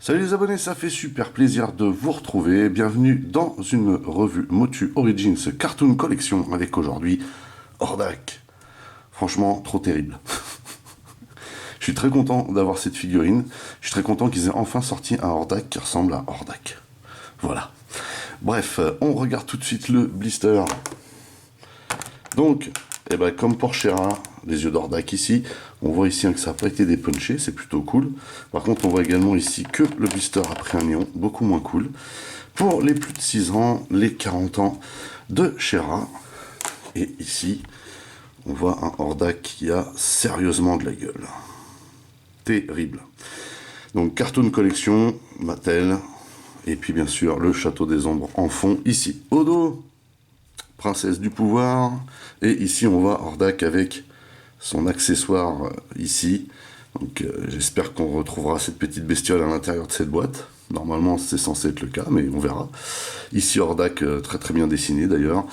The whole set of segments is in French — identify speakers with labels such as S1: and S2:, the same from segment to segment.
S1: Salut les abonnés, ça fait super plaisir de vous retrouver. Bienvenue dans une revue Motu Origins Cartoon Collection avec aujourd'hui Hordak. Franchement, trop terrible. Je suis très content d'avoir cette figurine. Je suis très content qu'ils aient enfin sorti un Hordak qui ressemble à Hordak. Voilà. Bref, on regarde tout de suite le blister. Donc, comme pour She-Ra, les yeux d'Hordak ici, on voit ici que ça n'a pas été dépunché, c'est plutôt cool. Par contre, on voit également ici que le blister a pris un néon, beaucoup moins cool. Pour les plus de 6 ans, les 40 ans de She-Ra. Et ici, on voit un Hordak qui a sérieusement de la gueule. Terrible. Donc, Cartoon Collection, Mattel, et puis bien sûr le Château des Ombres en fond ici. Odo, princesse du pouvoir, et ici on voit Hordak avec son accessoire ici. Donc j'espère qu'on retrouvera cette petite bestiole à l'intérieur de cette boîte. Normalement c'est censé être le cas, mais on verra. Ici Hordak très très bien dessiné d'ailleurs.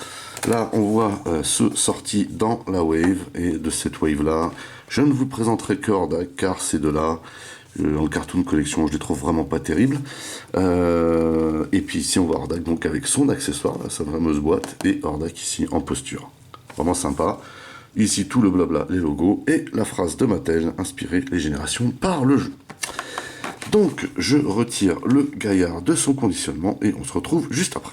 S1: Là on voit ceux sortis dans la wave, et de cette wave là, je ne vous présenterai que Hordak car ces deux-là, dans le Cartoon Collection, je les trouve vraiment pas terribles. Et puis ici, on voit Hordak donc avec son accessoire, là, sa fameuse boîte, et Hordak ici en posture. Vraiment sympa. Ici, tout le blabla, les logos, et la phrase de Mattel, inspirée les générations par le jeu. Donc, je retire le gaillard de son conditionnement, et on se retrouve juste après.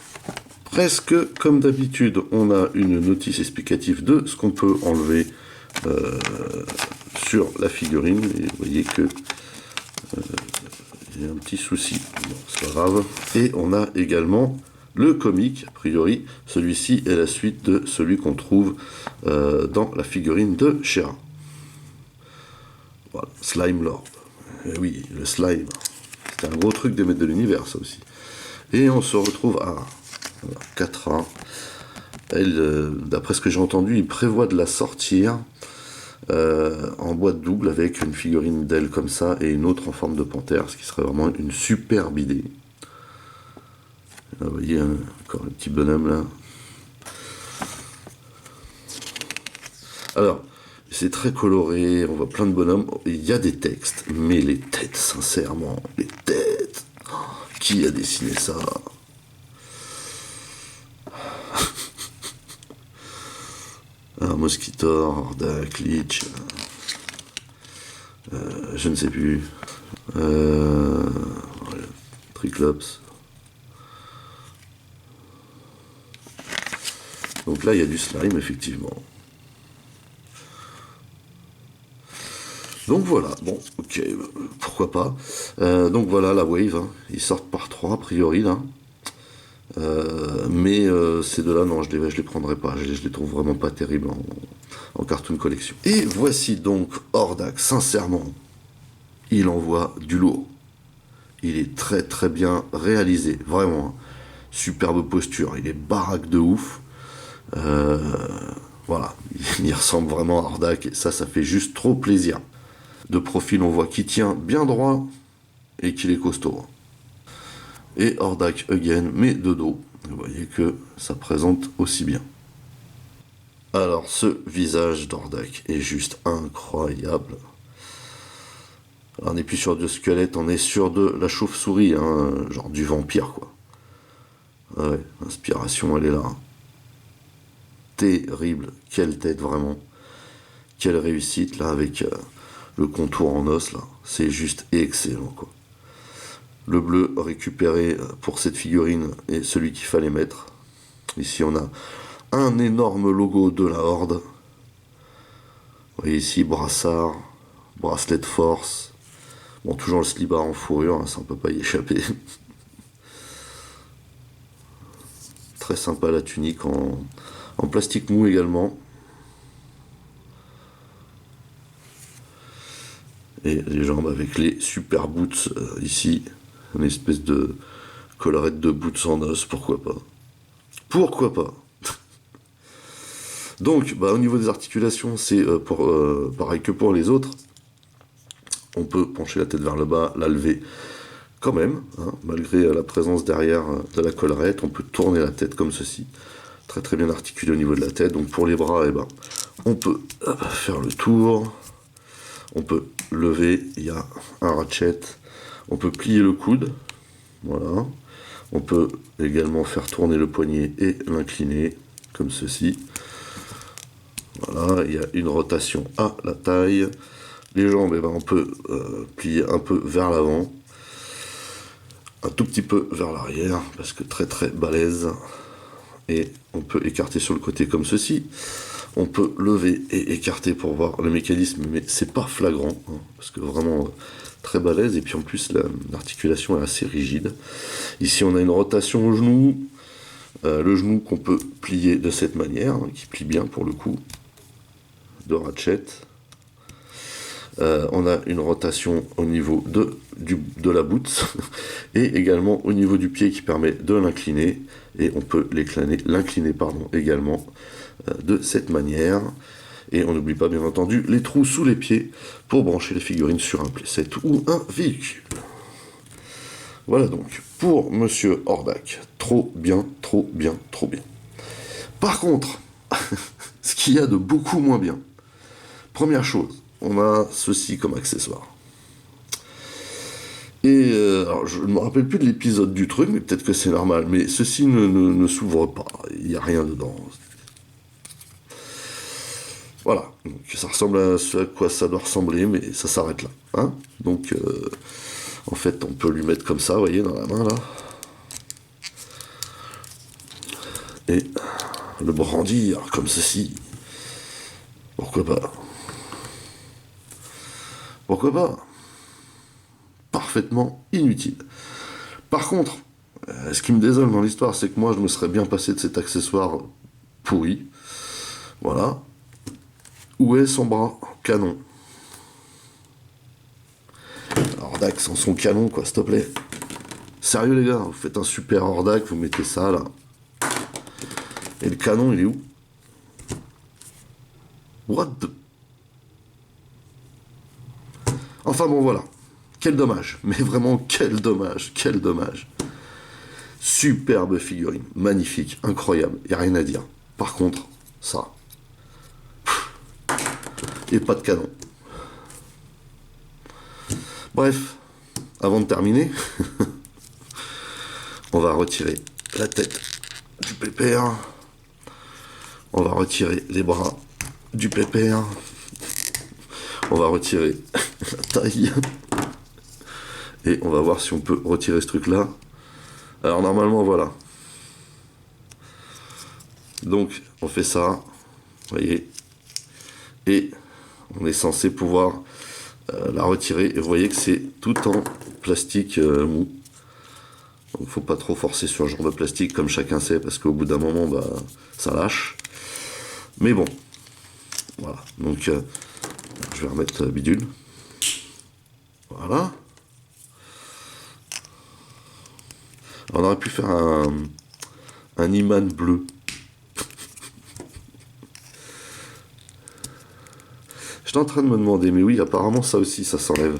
S1: Presque comme d'habitude, on a une notice explicative de ce qu'on peut enlever sur la figurine, et vous voyez que il y a un petit souci, bon, c'est pas grave. Et on a également le comic, a priori, celui-ci est la suite de celui qu'on trouve dans la figurine de She-Ra. Voilà, Slime Lord. Et oui, le slime. C'était un gros truc des maîtres de l'univers, ça aussi. Et on se retrouve à 4A. Elle, d'après ce que j'ai entendu, il prévoit de la sortir en boîte double avec une figurine d'elle comme ça et une autre en forme de panthère, ce qui serait vraiment une superbe idée. Là, vous voyez, encore le petit bonhomme là. Alors, c'est très coloré, on voit plein de bonhommes, il y a des textes, mais les têtes, sincèrement, les têtes, qui a dessiné ça? Un Mosquitor, Hordak, Leech, je ne sais plus, Triclops. Donc là, il y a du slime, effectivement. Donc voilà, bon, ok, pourquoi pas. Donc voilà, la wave, hein. Ils sortent par 3, a priori, là. Mais ces deux-là, non, je les prendrai pas. Je les trouve vraiment pas terribles en Cartoon Collection. Et voici donc Hordak, sincèrement, il envoie du lourd. Il est très très bien réalisé, vraiment. Hein. Superbe posture, il est baraque de ouf. Voilà, il ressemble vraiment à Hordak, et ça fait juste trop plaisir. De profil, on voit qu'il tient bien droit et qu'il est costaud. Et Hordak again, mais de dos. Vous voyez que ça présente aussi bien. Alors, ce visage d'Hordak est juste incroyable. Alors, on n'est plus sur du squelette, on est sur de la chauve-souris, hein, genre du vampire, quoi. Ouais, l'inspiration, elle est là. Terrible, quelle tête, vraiment. Quelle réussite, là, avec le contour en os, là. C'est juste excellent, quoi. Le bleu récupéré pour cette figurine est celui qu'il fallait mettre. Ici, on a un énorme logo de la Horde. Vous voyez ici, brassard, bracelet de force. Bon, toujours le slibard en fourrure, hein, ça on peut pas y échapper. Très sympa la tunique en plastique mou également. Et les jambes avec les super boots ici. Une espèce de collerette de boots en os, pourquoi pas. Pourquoi pas. Donc, au niveau des articulations, c'est pareil que pour les autres. On peut pencher la tête vers le bas, la lever quand même, hein, malgré la présence derrière de la collerette. On peut tourner la tête comme ceci. Très très bien articulé au niveau de la tête. Donc pour les bras, on peut faire le tour. On peut lever, il y a un ratchet. On peut plier le coude, voilà. On peut également faire tourner le poignet et l'incliner, comme ceci. Voilà, il y a une rotation à la taille. Les jambes, eh ben, on peut plier un peu vers l'avant, un tout petit peu vers l'arrière, parce que très très balèze. Et on peut écarter sur le côté comme ceci. On peut lever et écarter pour voir le mécanisme, mais c'est pas flagrant, hein, parce que vraiment très balèze. Et puis en plus, l'articulation est assez rigide. Ici, on a une rotation au genou. Le genou qu'on peut plier de cette manière, hein, qui plie bien pour le coup, de ratchet. On a une rotation au niveau de la boot et également au niveau du pied qui permet de l'incliner, et on peut l'incliner également de cette manière. Et on n'oublie pas bien entendu les trous sous les pieds pour brancher les figurines sur un playset ou un véhicule. Voilà donc pour Monsieur Hordak. Trop bien, trop bien, trop bien. Par contre, ce qu'il y a de beaucoup moins bien, première chose, on a ceci comme accessoire. Et alors je ne me rappelle plus de l'épisode du truc, mais peut-être que c'est normal, mais ceci ne s'ouvre pas, il n'y a rien dedans. Voilà, donc ça ressemble à ce à quoi ça doit ressembler, mais ça s'arrête là. Hein, donc en fait on peut lui mettre comme ça, vous voyez, dans la main là. Et le brandir comme ceci. Pourquoi pas? Pourquoi pas? Parfaitement inutile. Par contre, ce qui me désole dans l'histoire, c'est que moi je me serais bien passé de cet accessoire pourri. Voilà. Où est son bras canon? Hordak sans son canon, quoi, s'il te plaît. Sérieux les gars, vous faites un super Hordak, vous mettez ça là. Et le canon, il est où? What the... Enfin bon, voilà. Quel dommage. Mais vraiment, quel dommage. Quel dommage. Superbe figurine. Magnifique. Incroyable. Il n'y a rien à dire. Par contre, ça. Et pas de canon. Bref. Avant de terminer, on va retirer la tête du pépère. On va retirer les bras du pépère. On va retirer la taille. Et on va voir si on peut retirer ce truc-là. Alors normalement, voilà. Donc, on fait ça. Vous voyez. Et on est censé pouvoir la retirer. Et vous voyez que c'est tout en plastique mou. Donc, faut pas trop forcer sur ce genre de plastique, comme chacun sait, parce qu'au bout d'un moment, bah, ça lâche. Mais bon. Voilà. Donc, je vais remettre bidule. Voilà. On aurait pu faire un imam bleu. J'étais en train de me demander, mais oui, apparemment ça aussi, ça s'enlève.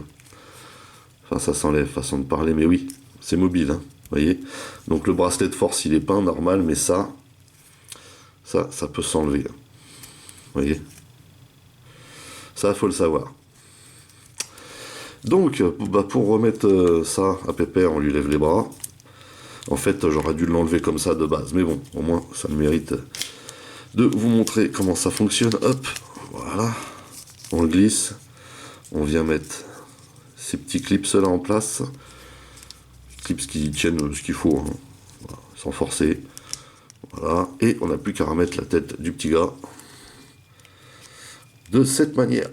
S1: Enfin, ça s'enlève, façon de parler, mais oui, c'est mobile, hein, vous voyez. Donc le bracelet de force, il est peint normal, mais ça peut s'enlever. Vous voyez. Ça, faut le savoir. Donc, bah, pour remettre ça à Pépère, on lui lève les bras. En fait, j'aurais dû l'enlever comme ça de base. Mais bon, au moins, ça me mérite de vous montrer comment ça fonctionne. Hop, voilà. On le glisse. On vient mettre ces petits clips là en place. Clips qui tiennent ce qu'il faut, hein. Voilà, sans forcer. Voilà. Et on n'a plus qu'à remettre la tête du petit gars. De cette manière.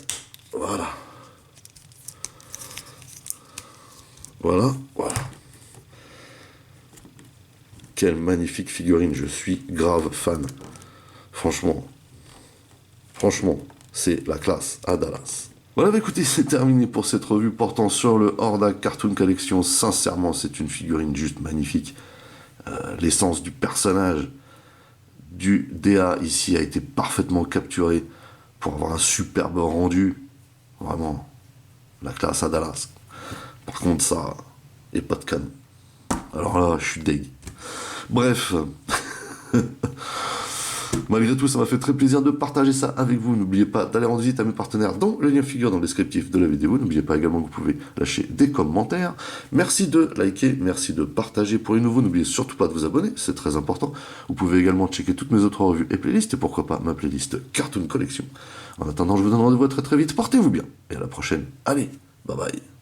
S1: Voilà. Voilà, voilà. Quelle magnifique figurine, je suis grave fan. Franchement, c'est la classe à Dallas. Voilà, bah écoutez, c'est terminé pour cette revue portant sur le Hordak Cartoon Collection. Sincèrement, c'est une figurine juste magnifique. L'essence du personnage du DA ici a été parfaitement capturée pour avoir un superbe rendu. Vraiment, la classe à Dallas. Par contre, ça, et pas de canon. Alors là, je suis deg. Bref. Malgré tout, ça m'a fait très plaisir de partager ça avec vous. N'oubliez pas d'aller rendre visite à mes partenaires, dont le lien figure dans le descriptif de la vidéo. N'oubliez pas également que vous pouvez lâcher des commentaires. Merci de liker, merci de partager. Pour les nouveaux, n'oubliez surtout pas de vous abonner, c'est très important. Vous pouvez également checker toutes mes autres revues et playlists, et pourquoi pas ma playlist Cartoon Collection. En attendant, je vous donne rendez-vous très très vite. Portez-vous bien, et à la prochaine. Allez, bye bye.